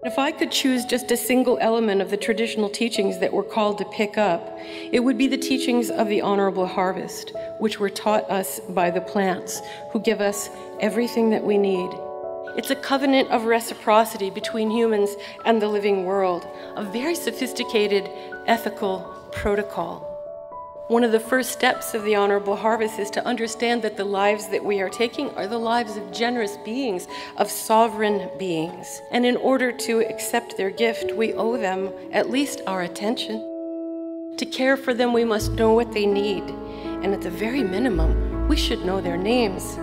If I could choose just a single element of the traditional teachings that we're called to pick up, it would be the teachings of the honorable harvest, which were taught us by the plants, who give us everything that we need. It's a covenant of reciprocity between humans and the living world, a very sophisticated ethical protocol. One of the first steps of the honorable harvest is to understand that the lives that we are taking are the lives of generous beings, of sovereign beings. And in order to accept their gift, we owe them at least our attention. To care for them, we must know what they need. And at the very minimum, we should know their names.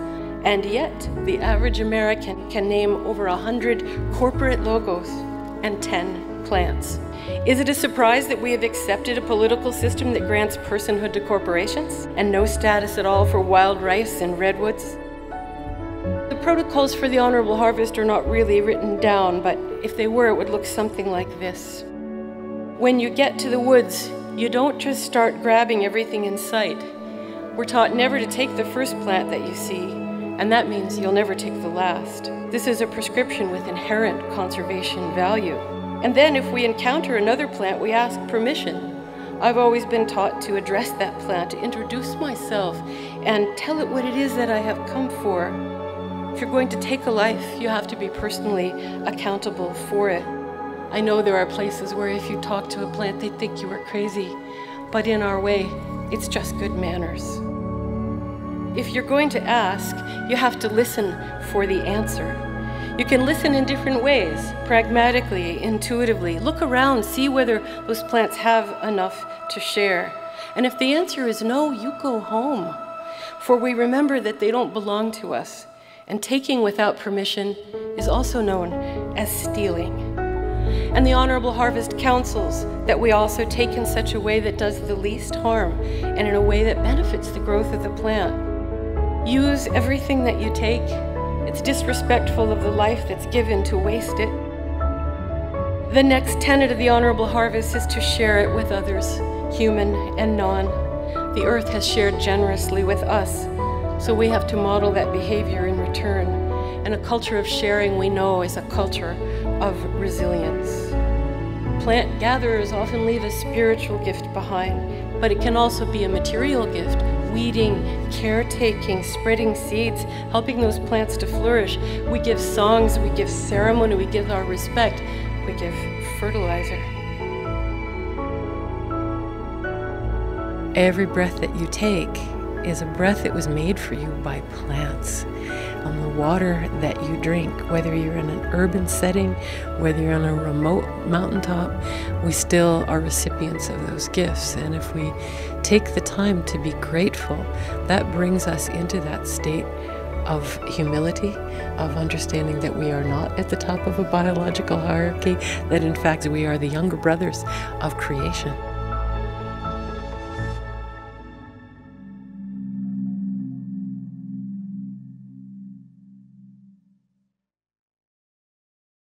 And yet, the average American can name over 100 corporate logos and 10 plants. Is it a surprise that we have accepted a political system that grants personhood to corporations and no status at all for wild rice and redwoods? The protocols for the honorable harvest are not really written down, but if they were, it would look something like this. When you get to the woods, you don't just start grabbing everything in sight. We're taught never to take the first plant that you see, and that means you'll never take the last. This is a prescription with inherent conservation value. And then if we encounter another plant, we ask permission. I've always been taught to address that plant, to introduce myself, and tell it what it is that I have come for. If you're going to take a life, you have to be personally accountable for it. I know there are places where if you talk to a plant, they think you are crazy, but in our way, it's just good manners. If you're going to ask, you have to listen for the answer. You can listen in different ways, pragmatically, intuitively. Look around, see whether those plants have enough to share. And if the answer is no, you go home. For we remember that they don't belong to us. And taking without permission is also known as stealing. And the Honorable Harvest counsels that we also take in such a way that does the least harm and in a way that benefits the growth of the plant. Use everything that you take. It's disrespectful of the life that's given to waste it. The next tenet of the honorable harvest is to share it with others, human and non. The earth has shared generously with us, so we have to model that behavior in return. And a culture of sharing, we know, is a culture of resilience. Plant gatherers often leave a spiritual gift behind, but it can also be a material gift. Weeding, caretaking, spreading seeds, helping those plants to flourish. We give songs, we give ceremony, we give our respect, we give fertilizer. Every breath that you take is a breath that was made for you by plants. On the water that you drink, whether you're in an urban setting, whether you're on a remote mountaintop, we still are recipients of those gifts. And if we take the time to be grateful, that brings us into that state of humility, of understanding that we are not at the top of a biological hierarchy, that in fact we are the younger brothers of creation.